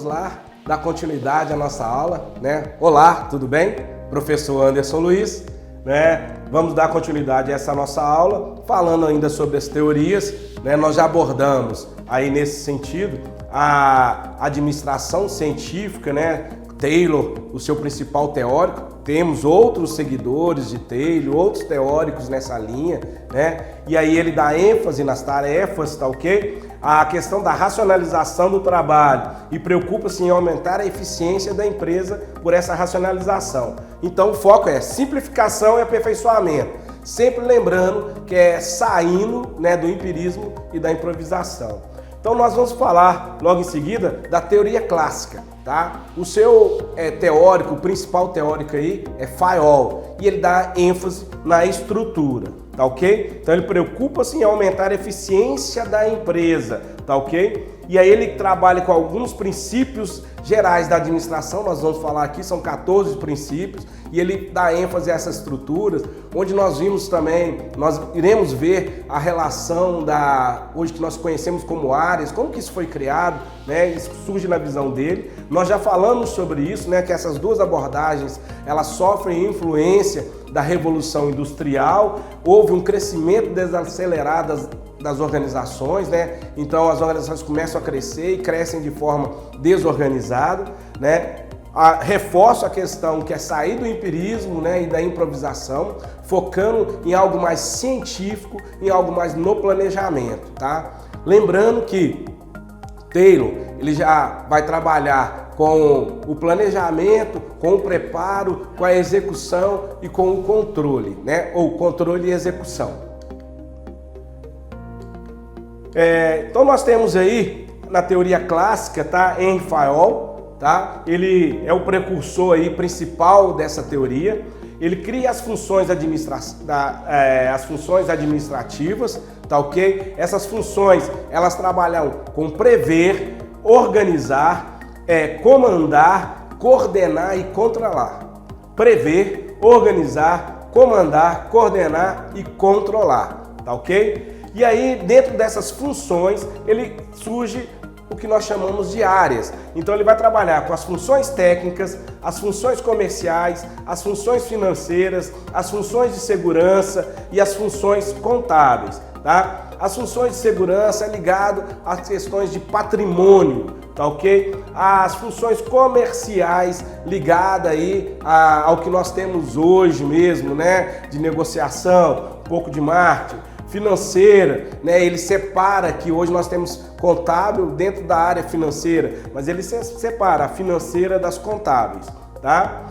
lá dar continuidade à nossa aula, né? Olá, tudo bem? Professor Anderson Luiz, né? Vamos dar continuidade a essa nossa aula, falando ainda sobre as teorias, né? Nós já abordamos aí nesse sentido a administração científica, né? Taylor, o seu principal teórico. Temos outros seguidores de Taylor, outros teóricos nessa linha, né? E aí ele dá ênfase nas tarefas, tá ok? A questão da racionalização do trabalho e preocupa-se em aumentar a eficiência da empresa por essa racionalização. Então o foco é simplificação e aperfeiçoamento, sempre lembrando que é saindo, né, do empirismo e da improvisação. Então nós vamos falar logo em seguida da teoria clássica, tá? O seu teórico, o principal teórico aí é Fayol, e ele dá ênfase na estrutura, tá ok? Então ele preocupa-se em aumentar a eficiência da empresa, tá ok? E aí ele trabalha com alguns princípios gerais da administração, nós vamos falar aqui, são 14 princípios, e ele dá ênfase a essas estruturas, onde nós vimos também, nós iremos ver a relação hoje que nós conhecemos como áreas, como que isso foi criado, né? Isso surge na visão dele. Nós já falamos sobre isso, né? Que essas duas abordagens, elas sofrem influência da Revolução Industrial, houve um crescimento desacelerado das organizações, né? Então as organizações começam a crescer e crescem de forma desorganizada, né? Reforço a questão que é sair do empirismo, né, e da improvisação, focando em algo mais científico, em algo mais no planejamento, tá? Lembrando que Taylor, ele já vai trabalhar com o planejamento, com o preparo, com a execução e com o controle, né? Ou controle e execução. Então nós temos aí na teoria clássica, tá? Henry Fayol, tá? Ele é o precursor aí principal dessa teoria. Ele cria as funções administrativas, tá ok? Essas funções, elas trabalham com prever, organizar, comandar, coordenar e controlar. Prever, organizar, comandar, coordenar e controlar, tá ok? E aí, dentro dessas funções, ele surge o que nós chamamos de áreas. Então ele vai trabalhar com as funções técnicas, as funções comerciais, as funções financeiras, as funções de segurança e as funções contábeis, tá? As funções de segurança é ligado às questões de patrimônio, tá ok? As funções comerciais ligadas aí ao que nós temos hoje mesmo, né? De negociação, um pouco de marketing. Financeira, né? Ele separa que hoje nós temos contábil dentro da área financeira, mas ele separa a financeira das contábeis, tá?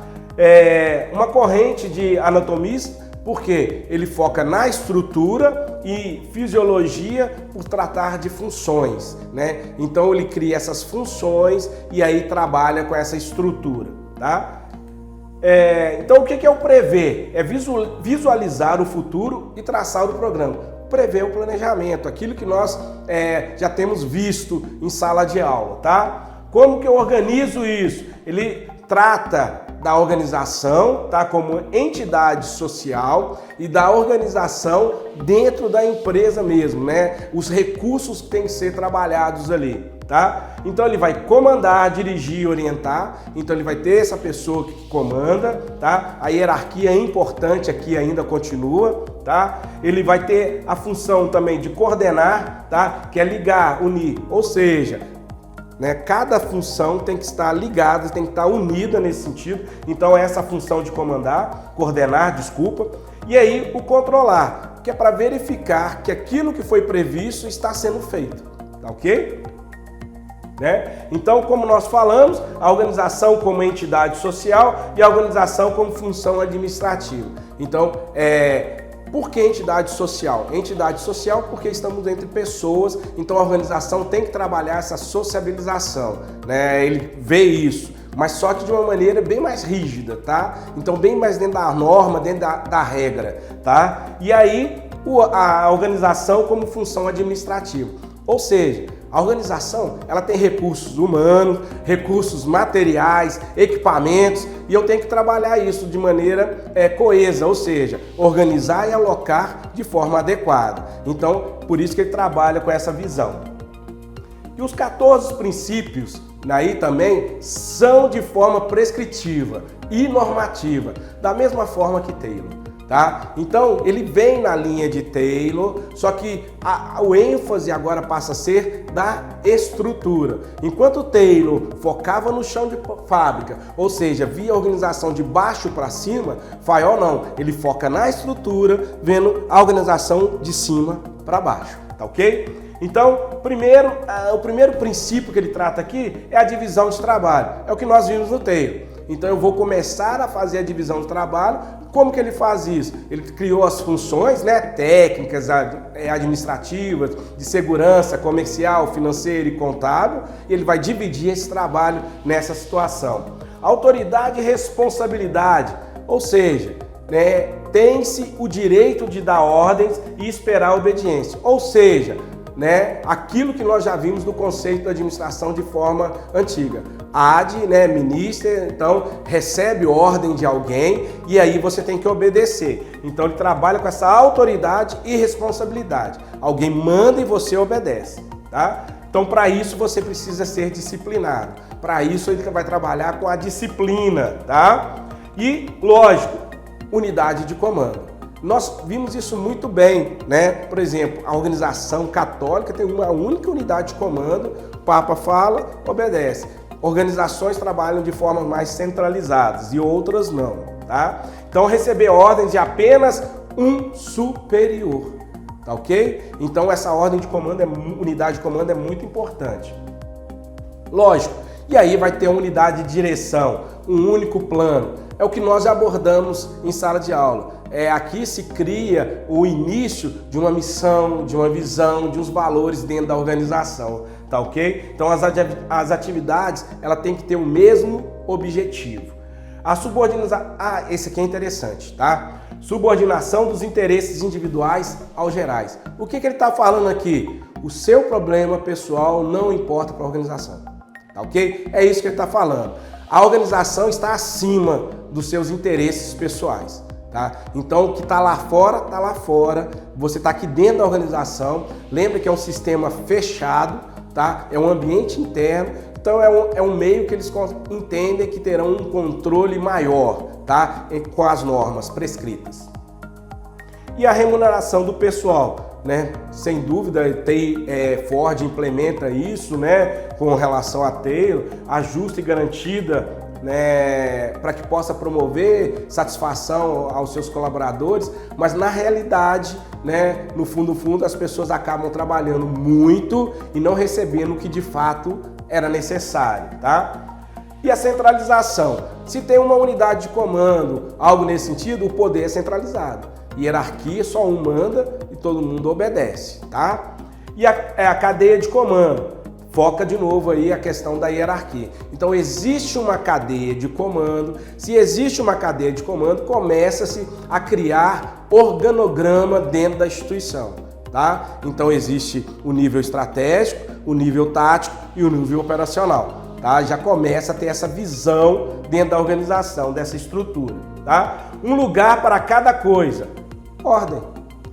Uma corrente de anatomista, porque ele foca na estrutura e fisiologia por tratar de funções, né? Então ele cria essas funções e aí trabalha com essa estrutura, tá? Então o que é o prever? É visualizar o futuro e traçar o programa. Prever o planejamento, aquilo que nós já temos visto em sala de aula, tá? Como que eu organizo isso? Ele trata da organização, tá? Como entidade social e da organização dentro da empresa mesmo, né? Os recursos que têm que ser trabalhados ali. Tá? Então ele vai comandar, dirigir, orientar, então ele vai ter essa pessoa que comanda, tá? A hierarquia é importante aqui ainda continua, tá? Ele vai ter a função também de coordenar, tá? Que é ligar, unir, ou seja, né, cada função tem que estar ligada, tem que estar unida nesse sentido, então essa função de comandar, coordenar, desculpa, e aí o controlar, que é para verificar que aquilo que foi previsto está sendo feito, tá ok? Né? Então, como nós falamos, a organização como entidade social e a organização como função administrativa. Então, por que entidade social? Entidade social porque estamos entre pessoas, então a organização tem que trabalhar essa sociabilização, né? Ele vê isso, mas só que de uma maneira bem mais rígida, tá? Então, bem mais dentro da norma, dentro da regra, tá? E aí, a organização como função administrativa, ou seja, a organização, ela tem recursos humanos, recursos materiais, equipamentos, e eu tenho que trabalhar isso de maneira coesa, ou seja, organizar e alocar de forma adequada. Então, por isso que ele trabalha com essa visão. E os 14 princípios aí também são de forma prescritiva e normativa, da mesma forma que Taylor. Tá? Então ele vem na linha de Taylor, só que o ênfase agora passa a ser da estrutura. Enquanto Taylor focava no chão de fábrica, ou seja, via a organização de baixo para cima, Fayol não, ele foca na estrutura, vendo a organização de cima para baixo, tá ok? Então, o primeiro princípio que ele trata aqui é a divisão de trabalho, é o que nós vimos no Taylor. Então eu vou começar a fazer a divisão de trabalho. Como que ele faz isso? Ele criou as funções, né, técnicas, administrativas, de segurança, comercial, financeira e contábil, e ele vai dividir esse trabalho nessa situação. Autoridade e responsabilidade, ou seja, né, tem-se o direito de dar ordens e esperar a obediência, ou seja, né, aquilo que nós já vimos no conceito da administração de forma antiga. AD, né, minister, então recebe ordem de alguém e aí você tem que obedecer. Então ele trabalha com essa autoridade e responsabilidade. Alguém manda e você obedece, tá? Então para isso você precisa ser disciplinado. Para isso ele vai trabalhar com a disciplina, tá? E, lógico, unidade de comando. Nós vimos isso muito bem, né? Por exemplo, a organização católica tem uma única unidade de comando, o Papa fala, obedece. Organizações trabalham de forma mais centralizadas e outras não, tá? Então receber ordens de apenas um superior, tá ok? Então essa ordem de comando, unidade de comando é muito importante. Lógico, e aí vai ter uma unidade de direção, um único plano. É o que nós já abordamos em sala de aula. Aqui se cria o início de uma missão, de uma visão, de uns valores dentro da organização, tá ok? Então as atividades, ela tem que ter o mesmo objetivo. A subordinação, esse aqui é interessante, tá? Subordinação dos interesses individuais aos gerais. O que ele está falando aqui? O seu problema pessoal não importa para a organização, tá ok? É isso que ele está falando. A organização está acima dos seus interesses pessoais, tá? Então o que está lá fora, você está aqui dentro da organização, lembra que é um sistema fechado, tá? É um ambiente interno, então é um meio que eles entendem que terão um controle maior, tá? Com as normas prescritas. E a remuneração do pessoal, né? Sem dúvida, Ford implementa isso, né? Com relação a Taylor, a justa e garantida, né? Para que possa promover satisfação aos seus colaboradores, mas na realidade, né? No fundo, as pessoas acabam trabalhando muito e não recebendo o que de fato era necessário, tá? E a centralização. Se tem uma unidade de comando, algo nesse sentido, o poder é centralizado. Hierarquia, só um manda e todo mundo obedece, tá? E a cadeia de comando, foca de novo aí a questão da hierarquia. Então existe uma cadeia de comando, se existe uma cadeia de comando, começa-se a criar organograma dentro da instituição, tá? Então existe o nível estratégico, o nível tático e o nível operacional, tá? Já começa a ter essa visão dentro da organização, dessa estrutura, tá? Um lugar para cada coisa. Ordem.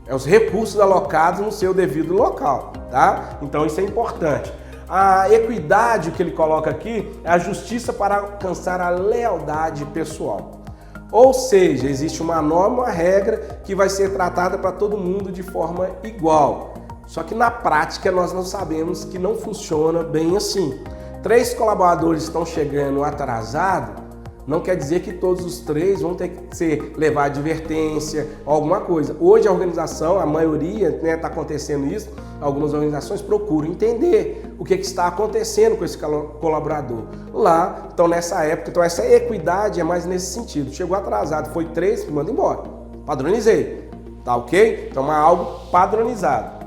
É os recursos alocados no seu devido local, tá? Então isso é importante. A equidade que ele coloca aqui é a justiça para alcançar a lealdade pessoal. Ou seja, existe uma norma, uma regra que vai ser tratada para todo mundo de forma igual. Só que na prática nós não sabemos que não funciona bem assim. 3 colaboradores estão chegando atrasados, não quer dizer que todos os 3 vão ter que levar advertência ou alguma coisa. Hoje a organização, a maioria, né, está acontecendo isso, algumas organizações procuram entender o que está acontecendo com esse colaborador. Lá, então nessa época, então essa equidade é mais nesse sentido. Chegou atrasado, foi 3, manda embora. Padronizei, tá ok? Então é algo padronizado.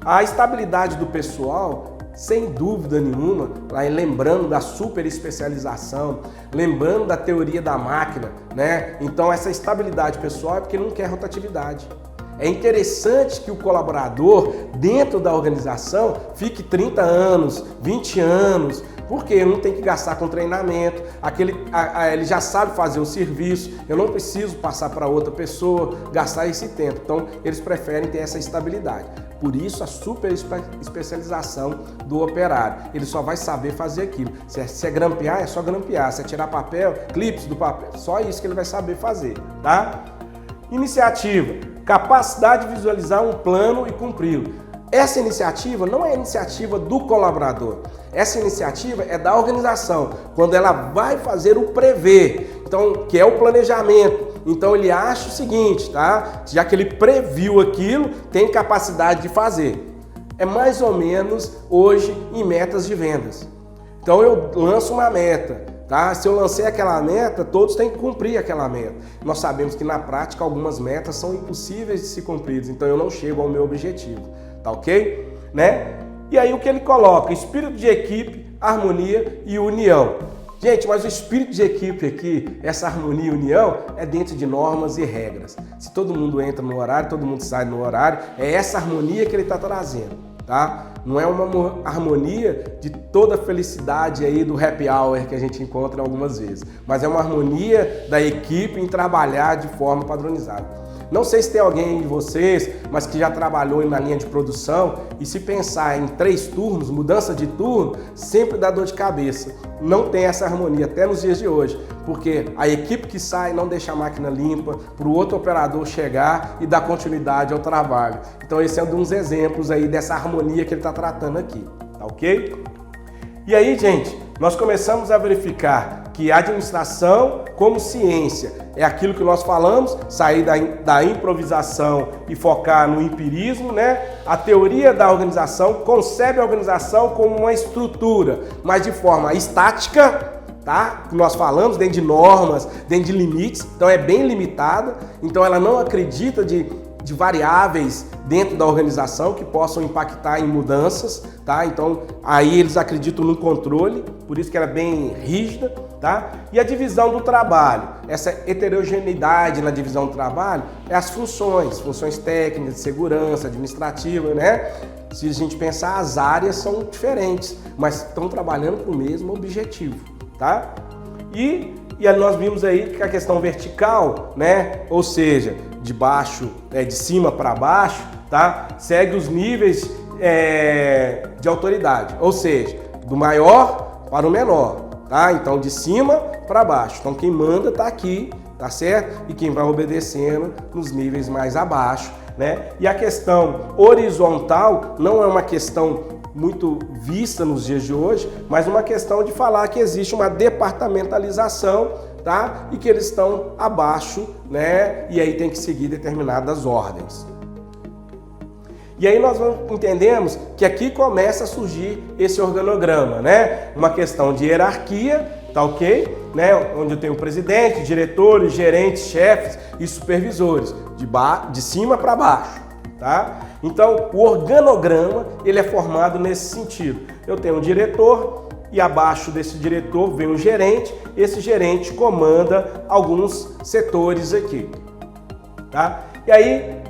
A estabilidade do pessoal, sem dúvida nenhuma, lembrando da super especialização, lembrando da teoria da máquina, né? Então essa estabilidade pessoal é porque não quer rotatividade. É interessante que o colaborador dentro da organização fique 30 anos, 20 anos, Porque eu não tenho que gastar com treinamento, ele já sabe fazer o serviço, eu não preciso passar para outra pessoa, gastar esse tempo. Então, eles preferem ter essa estabilidade. Por isso, a super especialização do operário. Ele só vai saber fazer aquilo. Se é grampear, é só grampear. Se é tirar papel, clipes do papel, só isso que ele vai saber fazer, tá? Iniciativa, capacidade de visualizar um plano e cumpri-lo. Essa iniciativa não é a iniciativa do colaborador. Essa iniciativa é da organização, quando ela vai fazer o prever, então, que é o planejamento. Então ele acha o seguinte, tá? Já que ele previu aquilo, tem capacidade de fazer. É mais ou menos hoje em metas de vendas. Então eu lanço uma meta, tá? Se eu lancei aquela meta, todos têm que cumprir aquela meta. Nós sabemos que na prática algumas metas são impossíveis de se cumpridas, então eu não chego ao meu objetivo, tá ok? Né? E aí o que ele coloca? Espírito de equipe, harmonia e união. Gente, mas o espírito de equipe aqui, essa harmonia e união, é dentro de normas e regras. Se todo mundo entra no horário, todo mundo sai no horário, é essa harmonia que ele está trazendo, tá? Não é uma harmonia de toda a felicidade aí do happy hour que a gente encontra algumas vezes, mas é uma harmonia da equipe em trabalhar de forma padronizada. Não sei se tem alguém de vocês, mas que já trabalhou na linha de produção e se pensar em 3 turnos, mudança de turno, sempre dá dor de cabeça. Não tem essa harmonia até nos dias de hoje, porque a equipe que sai não deixa a máquina limpa para o outro operador chegar e dar continuidade ao trabalho. Então esse é um dos exemplos aí dessa harmonia que ele está tratando aqui, tá ok? E aí, gente, nós começamos a verificar que a administração como ciência é aquilo que nós falamos, sair da improvisação e focar no empirismo, né? A teoria da organização concebe a organização como uma estrutura, mas de forma estática, tá? Que nós falamos dentro de normas, dentro de limites, então é bem limitada, então ela não acredita de variáveis dentro da organização que possam impactar em mudanças, tá? Então, aí eles acreditam no controle, por isso que ela é bem rígida, tá? E a divisão do trabalho, essa heterogeneidade na divisão do trabalho é as funções técnicas, de segurança, administrativa, né? Se a gente pensar, as áreas são diferentes, mas estão trabalhando com o mesmo objetivo, tá? E aí nós vimos aí que a questão vertical, né? Ou seja, de cima para baixo, tá? Segue os níveis de autoridade, ou seja, do maior para o menor, tá? Então de cima para baixo. Então quem manda tá aqui, tá certo? E quem vai obedecendo nos níveis mais abaixo, né? E a questão horizontal não é uma questão muito vista nos dias de hoje, mas uma questão de falar que existe uma departamentalização, tá? E que eles estão abaixo, né? E aí tem que seguir determinadas ordens. E aí nós entendemos que aqui começa a surgir esse organograma, né? Uma questão de hierarquia, tá ok? Né? Onde eu tenho presidente, diretores, gerentes, chefes e supervisores, de cima para baixo, tá? Então, o organograma, ele é formado nesse sentido. Eu tenho um diretor e abaixo desse diretor vem um gerente. Esse gerente comanda alguns setores aqui, tá? E aí,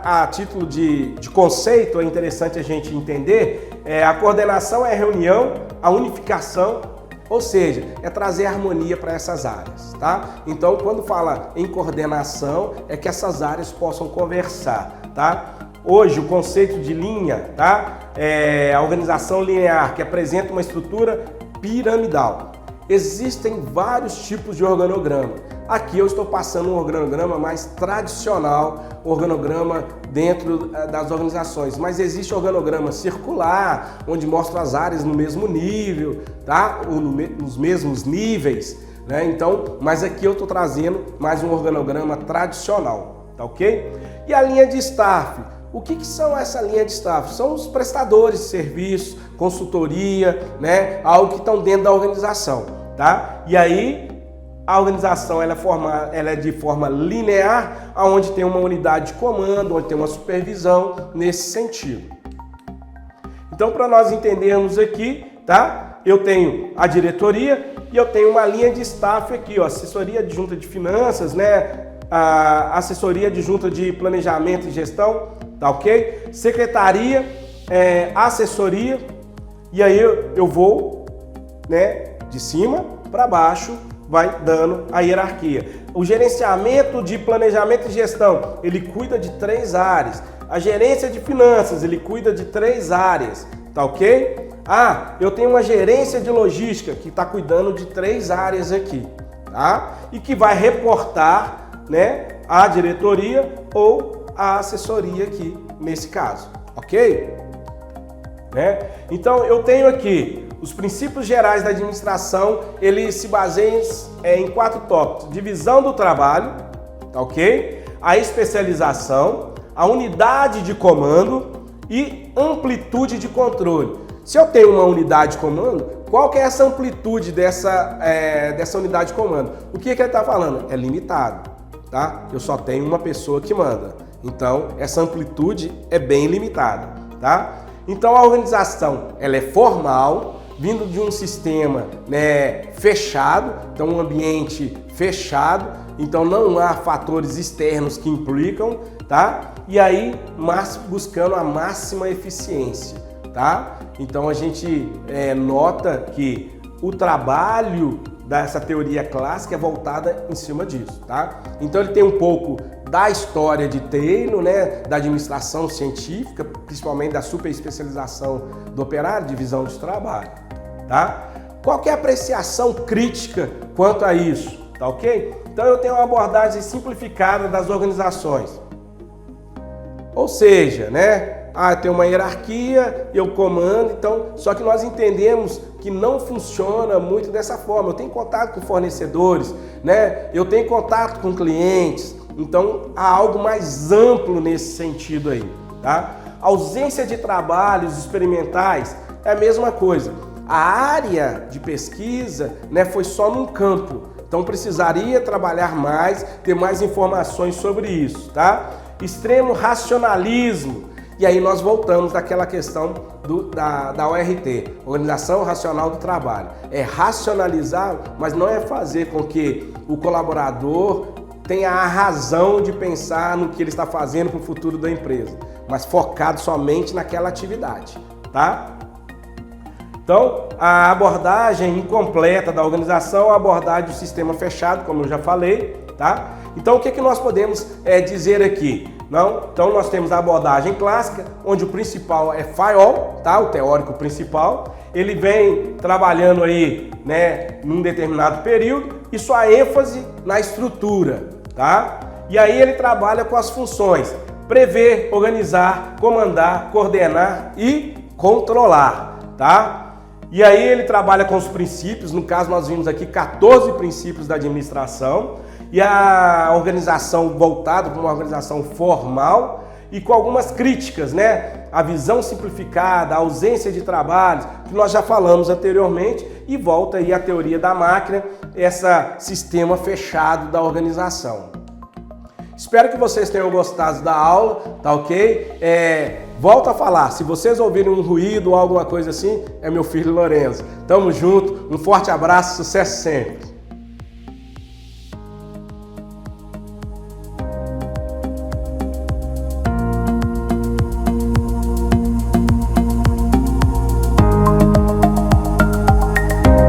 a título de conceito, é interessante a gente entender, a coordenação é a reunião, a unificação, ou seja, é trazer harmonia para essas áreas, tá? Então, quando fala em coordenação, é que essas áreas possam conversar, tá? Hoje, o conceito de linha, tá? É a organização linear, que apresenta uma estrutura piramidal. Existem vários tipos de organograma. Aqui eu estou passando um organograma mais tradicional, organograma dentro das organizações, mas existe organograma circular, onde mostra as áreas no mesmo nível, tá? Ou nos mesmos níveis, né? Então, mas aqui eu estou trazendo mais um organograma tradicional, tá ok? E a linha de staff. O que são essa linha de staff? São os prestadores de serviço, consultoria, né? Algo que estão dentro da organização, tá? E aí a organização ela é de forma linear, onde tem uma unidade de comando, onde tem uma supervisão nesse sentido. Então, para nós entendermos aqui, tá? Eu tenho a diretoria e eu tenho uma linha de staff aqui, ó, assessoria adjunta de finanças, né? A assessoria adjunta de planejamento e gestão, tá ok? Secretaria, assessoria, E aí eu vou, né, de cima para baixo, vai dando a hierarquia. O gerenciamento de planejamento e gestão, ele cuida de 3 áreas. A gerência de finanças, ele cuida de 3 áreas, tá ok? Ah, eu tenho uma gerência de logística que está cuidando de 3 áreas aqui, tá? E que vai reportar, né, à diretoria ou à assessoria aqui, nesse caso, ok? Né? Então eu tenho aqui os princípios gerais da administração, eles se baseiam em 4 tópicos: divisão do trabalho, tá ok? A especialização, a unidade de comando e amplitude de controle. Se eu tenho uma unidade de comando, qual que é essa amplitude dessa unidade de comando? O que ele está falando? É limitado, tá? Eu só tenho uma pessoa que manda. Então, essa amplitude é bem limitada, tá? Então, a organização, ela é formal, vindo de um sistema, né, fechado, então um ambiente fechado, então não há fatores externos que implicam, tá? E aí, buscando a máxima eficiência, tá? Então a gente nota que o trabalho dessa teoria clássica é voltada em cima disso, tá? Então ele tem um pouco da história de Taylor, né, da administração científica, principalmente da superespecialização do operário, divisão de trabalho, tá? Qual que é a apreciação crítica quanto a isso, tá ok? Então eu tenho uma abordagem simplificada das organizações. Ou seja, né, tem uma hierarquia, eu comando, então, só que nós entendemos que não funciona muito dessa forma. Eu tenho contato com fornecedores, né? Eu tenho contato com clientes, então há algo mais amplo nesse sentido aí, tá? A ausência de trabalhos experimentais é a mesma coisa. A área de pesquisa, né, foi só num campo, então precisaria trabalhar mais, ter mais informações sobre isso, tá? Extremo racionalismo. E aí nós voltamos daquela questão da ORT, Organização Racional do Trabalho. É racionalizar, mas não é fazer com que o colaborador tenha a razão de pensar no que ele está fazendo para o futuro da empresa, mas focado somente naquela atividade, tá? Então, a abordagem incompleta da organização é a abordagem do sistema fechado, como eu já falei, tá? Então, o que nós podemos dizer aqui? Então, nós temos a abordagem clássica, onde o principal é Fayol, tá? O teórico principal. Ele vem trabalhando aí, né, num determinado período e sua ênfase na estrutura, tá? E aí ele trabalha com as funções: prever, organizar, comandar, coordenar e controlar, tá? E aí ele trabalha com os princípios, no caso nós vimos aqui 14 princípios da administração, e a organização voltada para uma organização formal e com algumas críticas, né? A visão simplificada, a ausência de trabalhos, que nós já falamos anteriormente, e volta aí a teoria da máquina, esse sistema fechado da organização. Espero que vocês tenham gostado da aula, tá ok? Volto a falar, se vocês ouvirem um ruído ou alguma coisa assim, é meu filho Lourenço. Tamo junto, um forte abraço, sucesso sempre!